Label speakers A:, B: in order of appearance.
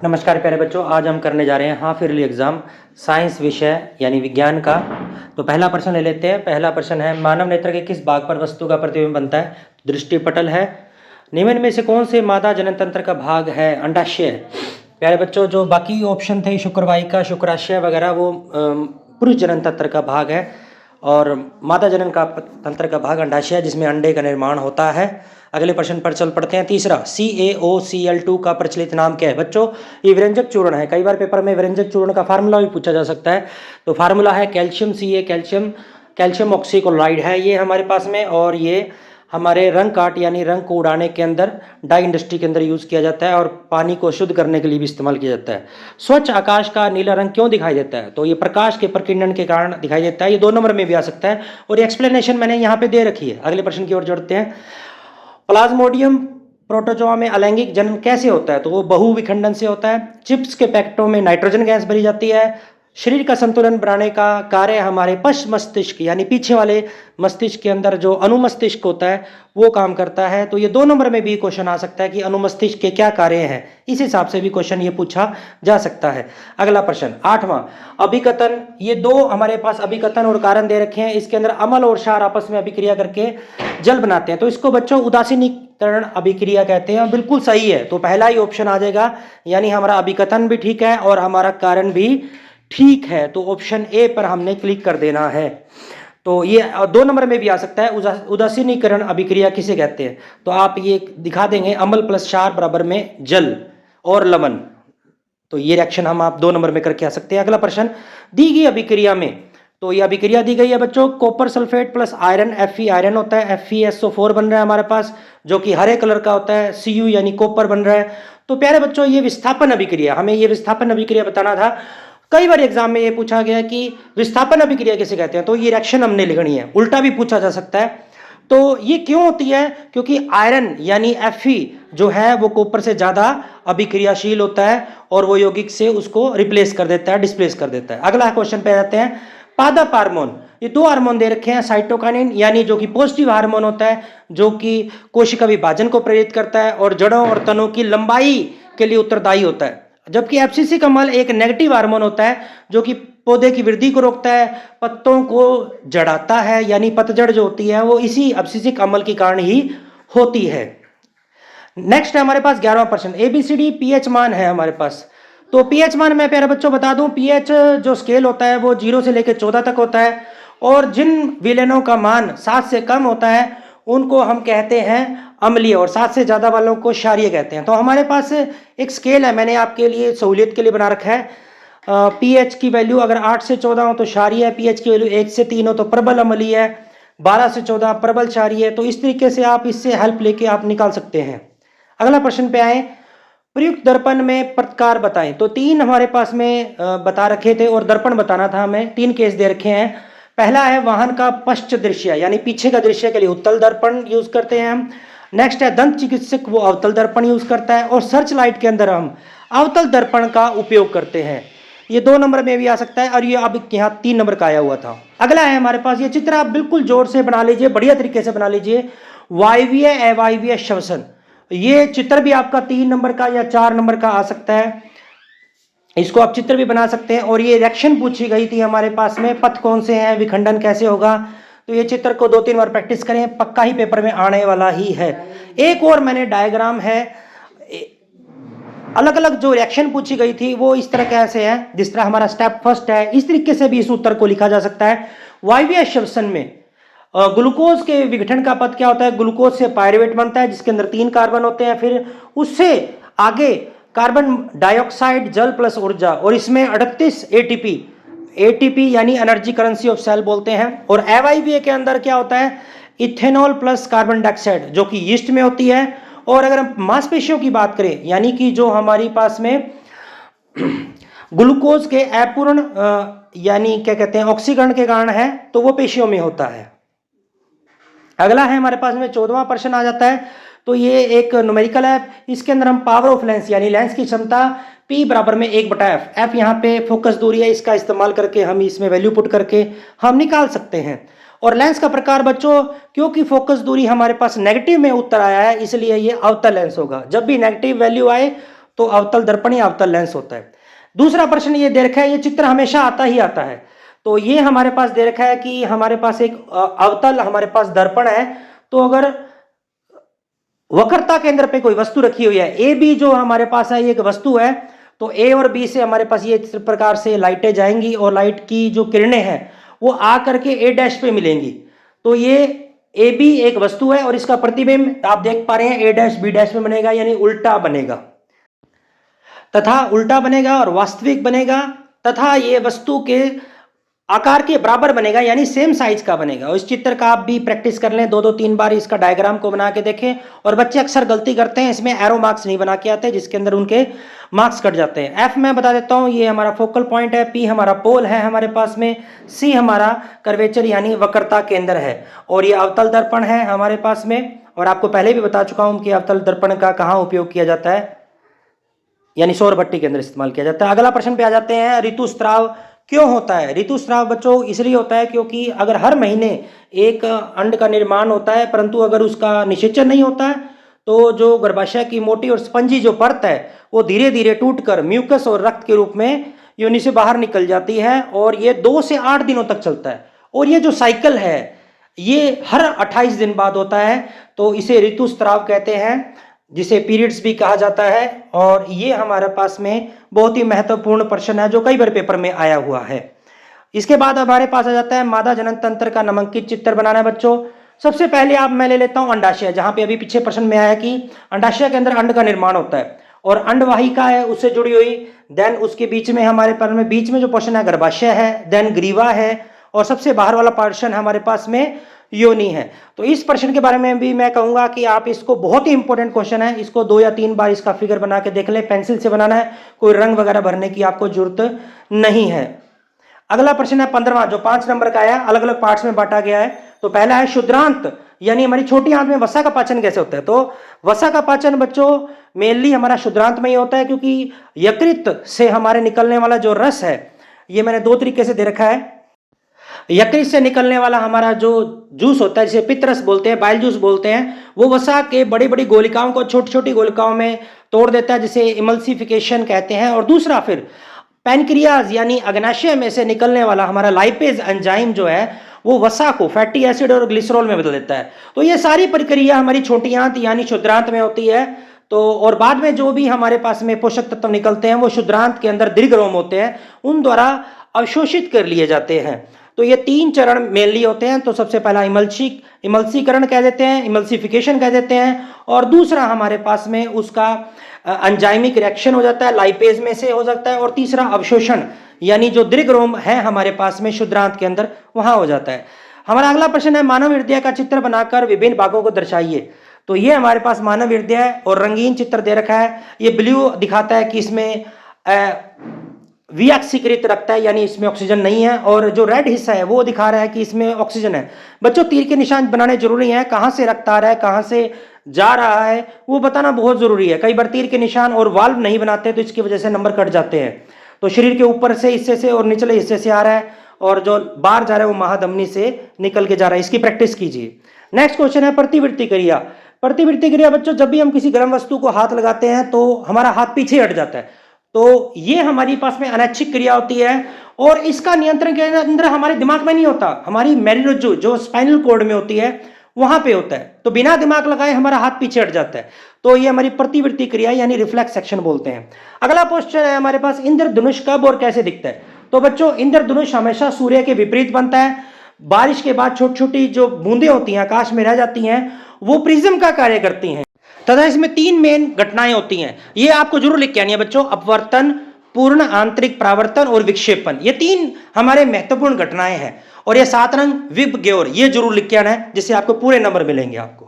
A: नमस्कार प्यारे बच्चों, आज हम करने जा रहे हैं हाफ ईयरली एग्जाम साइंस विषय यानी विज्ञान का। तो पहला प्रश्न ले लेते हैं। पहला प्रश्न है, मानव नेत्र के किस भाग पर वस्तु का प्रतिबिंब बनता है? दृष्टिपटल है। निम्न में से कौन से मादा जनन तंत्र का भाग है? अंडाशय। प्यारे बच्चों, जो बाकी ऑप्शन थे शुक्रवाहिका, शुक्राशय वगैरह, वो पुरुष जनन तंत्र का भाग है और मादा जनन का तंत्र का भाग अंडाशय, जिसमें अंडे का निर्माण होता है। अगले प्रश्न पर चल पड़ते हैं। तीसरा, CaOCl2 का प्रचलित नाम क्या है? बच्चों, ये व्यंजक चूर्ण है। कई बार पेपर में व्यंजक चूर्ण का फार्मूला भी पूछा जा सकता है। तो फार्मूला है कैल्शियम Ca, कैल्शियम ऑक्सीक्लोराइड है ये हमारे पास में, और ये हमारे रंग काट यानी रंग को उड़ाने के अंदर, डाई इंडस्ट्री के अंदर यूज़ किया जाता है और पानी को शुद्ध करने के लिए भी इस्तेमाल किया जाता है। स्वच्छ आकाश का नीला रंग क्यों दिखाई देता है? तो ये प्रकाश के प्रकीर्णन के कारण दिखाई देता है। ये 2 नंबर में भी आ सकता है और एक्सप्लेनेशन मैंने यहाँ पे दे रखी है। अगले प्रश्न की ओर जोड़ते हैं। प्लाज्मोडियम प्रोटोजोआ में अलैंगिक जनन कैसे होता है? तो वो बहुविखंडन से होता है। चिप्स के पैकेटों में नाइट्रोजन गैस भरी जाती है। शरीर का संतुलन बनाने का कार्य हमारे पश्च मस्तिष्क यानी पीछे वाले मस्तिष्क के अंदर जो अनुमस्तिष्क होता है वो काम करता है। तो ये 2 नंबर में भी क्वेश्चन आ सकता है कि अनुमस्तिष्क के क्या कार्य हैं। इस हिसाब से भी क्वेश्चन ये पूछा जा सकता है। अगला प्रश्न 8वां, अभिकथन। ये 2 हमारे पास अभिकथन और कारण दे रखे हैं। इसके अंदर अम्ल और क्षार आपस में अभिक्रिया करके जल बनाते हैं। तो इसको बच्चों उदासीनीकरण अभिक्रिया कहते हैं। बिल्कुल सही है, तो पहला ही ऑप्शन आ जाएगा, यानी हमारा अभिकथन भी ठीक है और हमारा कारण भी ठीक है। तो ऑप्शन ए पर हमने क्लिक कर देना है। तो ये 2 नंबर में भी आ सकता है, उदासीनीकरण अभिक्रिया किसे कहते हैं? तो आप ये दिखा देंगे, अम्ल प्लस क्षार बराबर में जल और लवण। तो ये रिएक्शन हम आप 2 नंबर में करके आ सकते हैं। अगला प्रश्न, दी गई अभिक्रिया में, तो ये अभिक्रिया दी गई है बच्चों, copper sulphate plus iron, Fe iron होता है, FeSO4 बन रहा है हमारे पास, जो कि हरे कलर का होता है, Cu यानी कॉपर बन रहा है। तो प्यारे बच्चों, ये विस्थापन अभिक्रिया, हमें ये विस्थापन अभिक्रिया बताना था। कई बार एग्जाम में ये पूछा गया कि विस्थापन अभिक्रिया किसे कहते हैं, तो ये रिएक्शन हमने लिखनी है। उल्टा भी पूछा जा सकता है। तो ये क्यों होती है? क्योंकि आयरन यानी Fe जो है वो कॉपर से ज्यादा अभिक्रियाशील होता है और वो यौगिक से उसको रिप्लेस कर देता है, डिस्प्लेस कर देता है। अगला क्वेश्चन पे जाते हैं। पादप हार्मोन, ये 2 हार्मोन दे रखे हैं। साइटोकाइनिन यानी जो कि पॉजिटिव हार्मोन होता है, जो कि कोशिका विभाजन को प्रेरित करता है और जड़ों और तनों की लंबाई के लिए उत्तरदायी होता है। जबकि एब्सिसिक अम्ल एक नेगेटिव हार्मोन होता है, जो कि पौधे की वृद्धि को रोकता है, पत्तों को जड़ाता है, यानी पतझड़ जो होती है वो इसी एब्सिसिक अम्ल के कारण ही होती है। नेक्स्ट है हमारे पास 11वां प्रश्न, ABCD पीएच मान है हमारे पास। तो पीएच मान मैं प्यारे बच्चों बता दूं, पीएच जो स्केल होता है वो 0 से लेकर 14 तक होता है और जिन विलेनों का मान 7 से कम होता है उनको हम कहते हैं अम्लीय और 7 से ज्यादा वालों को क्षारीय कहते हैं। तो हमारे पास एक स्केल है, मैंने आपके लिए सहूलियत के लिए बना रखा है। पीएच की वैल्यू अगर 8 से 14 हो तो क्षारीय है, पीएच की वैल्यू 1 से 3 हो तो प्रबल अम्लीय है, 12 से 14 प्रबल क्षारीय है। तो इस तरीके से आप इससे हेल्प लेके आप निकाल सकते हैं। अगला प्रश्न पे आए, प्रयुक्त दर्पण में प्रकार बताएं। तो 3 हमारे पास में बता रखे थे और दर्पण बताना था हमें। 3 केस दे रखे हैं। पहला है वाहन का पश्च दृश्य यानी पीछे का दृश्य के लिए उत्तल दर्पण यूज करते हैं हम। नेक्स्ट है दंत चिकित्सक, वो अवतल दर्पण यूज करता है और सर्च लाइट के अंदर हम अवतल दर्पण का उपयोग करते हैं। ये 2 नंबर में भी आ सकता है और ये अब यहाँ 3 नंबर का आया हुआ था। अगला है हमारे पास, ये चित्र आप बिल्कुल जोर से बना लीजिए, बढ़िया तरीके से बना लीजिए। वायवीय अवायवीय श्वसन, ये चित्र भी आपका 3 नंबर का या 4 नंबर का आ सकता है। इसको आप चित्र भी बना सकते हैं। और ये रिएक्शन पूछी गई थी हमारे पास में, पथ कौन से हैं, विखंडन कैसे होगा। तो ये चित्र को 2-3 बार प्रैक्टिस करें, पक्का ही पेपर में आने वाला ही है। एक और मैंने डायग्राम है, अलग अलग जो रिएक्शन पूछी गई थी वो इस तरह कैसे है, जिस तरह हमारा स्टेप फर्स्ट है, इस तरीके से भी इस उत्तर को लिखा जा सकता है। वायवीय श्वसन में ग्लूकोज के विघटन का पथ क्या होता है? ग्लूकोज से पायरुवेट बनता है जिसके अंदर 3 कार्बन होते हैं, फिर उससे आगे कार्बन डाइऑक्साइड, जल प्लस ऊर्जा, और इसमें 38 एटीपी यानी एनर्जी करेंसी ऑफ सेल बोलते हैं। और अवायवीय के अंदर क्या होता है? इथेनॉल प्लस कार्बन डाइऑक्साइड, जो कि यीस्ट में होती है। और अगर हम मांसपेशियों की बात करें, यानी कि जो हमारी पास में ग्लूकोज के अपूर्ण यानी क्या कहते हैं ऑक्सीकरण के कारण है, तो वो पेशियों में होता है। अगला है हमारे पास में 14वां प्रश्न आ जाता है। तो ये एक न्यूमेरिकल है, इसके अंदर हम पावर ऑफ लेंस यानी लेंस की क्षमता P बराबर में 1/f, f यहाँ पे फोकस दूरी है, इसका इस्तेमाल करके हम इसमें वैल्यू पुट करके हम निकाल सकते हैं। और लेंस का प्रकार बच्चों, क्योंकि फोकस दूरी हमारे पास नेगेटिव में उत्तर आया है, इसलिए ये अवतल लेंस होगा। जब भी नेगेटिव वैल्यू आए तो अवतल दर्पण या अवतल लेंस होता है। दूसरा प्रश्न ये दे रखा है, ये चित्र हमेशा आता ही आता है। तो ये हमारे पास दे रखा है कि हमारे पास एक अवतल हमारे पास दर्पण है, तो अगर वक्रता केंद्र पे कोई वस्तु रखी हुई है, ए बी जो हमारे पास है ये एक वस्तु है, तो ए और बी से हमारे पास ये इस प्रकार से लाइटें जाएंगी और लाइट की जो किरणें हैं वो आ करके ए डैश पे मिलेंगी। तो ये ए बी एक वस्तु है और इसका प्रतिबिंब आप देख पा रहे हैं ए डैश बी डैश में बनेगा, यानी उल्टा बनेगा तथा उल्टा बनेगा और वास्तविक बनेगा तथा ये वस्तु के आकार के बराबर बनेगा, यानी सेम साइज का बनेगा। और इस चित्र का आप भी प्रैक्टिस कर लें, 2-3 बार इसका डायग्राम को बना के देखें। और बच्चे अक्सर गलती करते हैं, इसमें एरो मार्क्स नहीं बना के आते, जिसके अंदर उनके मार्क्स कट जाते हैं। एफ मैं बता देता हूं, ये हमारा फोकल पॉइंट है, पी हमारा पोल है हमारे पास में, सी हमारा कर्वेचर यानी वक्रता केंद्र है, और ये अवतल दर्पण है हमारे पास में। और आपको पहले भी बता चुका हूं कि अवतल दर्पण का कहाँ उपयोग किया जाता है, यानी सौर भट्टी के अंदर इस्तेमाल किया जाता है। अगला प्रश्न पे आ जाते हैं, ऋतुस्राव क्यों होता है? ऋतुस्राव बच्चों इसलिए होता है क्योंकि अगर हर महीने एक अंड का निर्माण होता है, परंतु अगर उसका निषेचन नहीं होता है तो जो गर्भाशय की मोटी और स्पंजी जो परत है वो धीरे धीरे टूटकर म्यूकस और रक्त के रूप में योनि से बाहर निकल जाती है, और ये 2 से 8 दिनों तक चलता है। और ये जो साइकिल है ये हर 28 दिन बाद होता है, तो इसे ऋतुस्राव कहते हैं, जिसे पीरियड्स भी कहा जाता है। और ये हमारे पास में बहुत ही महत्वपूर्ण प्रश्न है जो कई बार पेपर में आया हुआ है। इसके बाद हमारे पास आ जाता है मादा जनन तंत्र का नामांकित चित्र बनाना है बच्चों। सबसे पहले आप मैं ले लेता हूं अंडाशय, जहां पे अभी पीछे प्रश्न में आया कि अंडाशय के अंदर अंड का निर्माण होता है और अंडवाहिका है उससे जुड़ी हुई, देन उसके बीच में हमारे पास में बीच में जो पोर्शन है गर्भाशय है, देन ग्रीवा है, और सबसे बाहर वाला पोर्शन हमारे पास में योनि है। तो इस प्रश्न के बारे में भी मैं कहूंगा कि आप इसको, बहुत ही इंपॉर्टेंट क्वेश्चन है, इसको 2 या 3 बार इसका फिगर बना के देख ले। पेंसिल से बनाना है, कोई रंग वगैरह भरने की आपको जरूरत नहीं है। अगला प्रश्न है 15वां, जो 5 नंबर का है, अलग अलग पार्ट्स में बांटा गया है। तो पहला है शुद्रांत, यानी हमारी छोटी आंत में वसा का पाचन कैसे होता है? तो वसा का पाचन बच्चों मेनली हमारा शुद्रांत में ही होता है, क्योंकि यकृत से हमारे निकलने वाला जो रस है, ये मैंने 2 तरीके से दे रखा है। यकृत से निकलने वाला हमारा जो जूस होता है, जिसे पित्तरस बोलते हैं, बाइल जूस बोलते हैं, वो वसा के बड़ी बड़ी गोलिकाओं को छोटी छोटी गोलिकाओं में तोड़ देता है, जिसे इमल्सिफिकेशन कहते हैं। और दूसरा फिर पैनक्रियाज यानी अग्नाशय में से निकलने वाला हमारा लाइपेज एंजाइम जो है वो वसा को फैटी एसिड और ग्लिसरॉल में बदल देता है। तो ये सारी प्रक्रिया हमारी छोटी आंत यानी शुद्रांत में होती है। तो और बाद में जो भी हमारे पास में पोषक तत्व निकलते हैं वो शुद्रांत के अंदर दीर्घरोम होते हैं, उन द्वारा अवशोषित कर लिए जाते हैं। तो ये 3 चरण मेनली होते हैं। तो सबसे पहला इमल्सीकरण कह देते हैं, इमल्सिफिकेशन कह देते हैं, और दूसरा हमारे पास में उसका एंजाइमिक रिएक्शन हो जाता है, लाइपेज में से हो सकता है, और तीसरा अवशोषण यानी जो दीर्घरोम है हमारे पास में शुद्रांत के अंदर वहां हो जाता है। हमारा अगला प्रश्न है मानव हृदय का चित्र बनाकर विभिन्न भागों को दर्शाइए। तो ये हमारे पास मानव हृदय है और रंगीन चित्र दे रखा है। ये ब्लू दिखाता है कि इसमें विअक्सीकृत रक्त है, यानी इसमें ऑक्सीजन नहीं है, और जो रेड हिस्सा है वो दिखा रहा है कि इसमें ऑक्सीजन है। बच्चों तीर के निशान बनाने जरूरी है, कहां से रक्त आ रहा है कहां से जा रहा है वो बताना बहुत जरूरी है। कई बार तीर के निशान और वाल्व नहीं बनाते तो इसकी वजह से नंबर कट जाते हैं। तो शरीर के ऊपर से हिस्से से और निचले हिस्से से आ रहा है, और जो बाहर जा रहा है वो महाधमनी से निकल के जा रहा है, इसकी प्रैक्टिस कीजिए। नेक्स्ट क्वेश्चन है प्रतिवृत्ति क्रिया। प्रतिवृत्ति क्रिया बच्चों, जब भी हम किसी गर्म वस्तु को हाथ लगाते हैं तो हमारा हाथ पीछे हट जाता है, तो ये हमारी पास में अनैच्छिक क्रिया होती है, और इसका नियंत्रण के अंदर हमारे दिमाग में नहीं होता, हमारी मेरुरज्जु जो स्पाइनल कॉर्ड में होती है वहां पे होता है। तो बिना दिमाग लगाए हमारा हाथ पीछे हट जाता है, तो ये हमारी प्रतिवृत्ति क्रिया यानी रिफ्लेक्स एक्शन बोलते हैं। अगला क्वेश्चन है हमारे पास, इंद्रधनुष कब और कैसे दिखता है? तो बच्चों इंद्रधनुष हमेशा सूर्य के विपरीत बनता है। बारिश के बाद छोटी छोटी जो बूंदें होती हैं आकाश में रह जाती हैं, वो प्रिज्म का कार्य करती हैं, तथा इसमें 3 मेन घटनाएं होती हैं। ये आपको जरूर लिख के आनी है बच्चों, अपवर्तन, पूर्ण आंतरिक परावर्तन और विक्षेपण। ये 3 हमारे महत्वपूर्ण घटनाएं हैं। और ये 7 रंग विब ग्योर, ये जरूर लिख के आना है, जिससे आपको पूरे नंबर मिलेंगे आपको।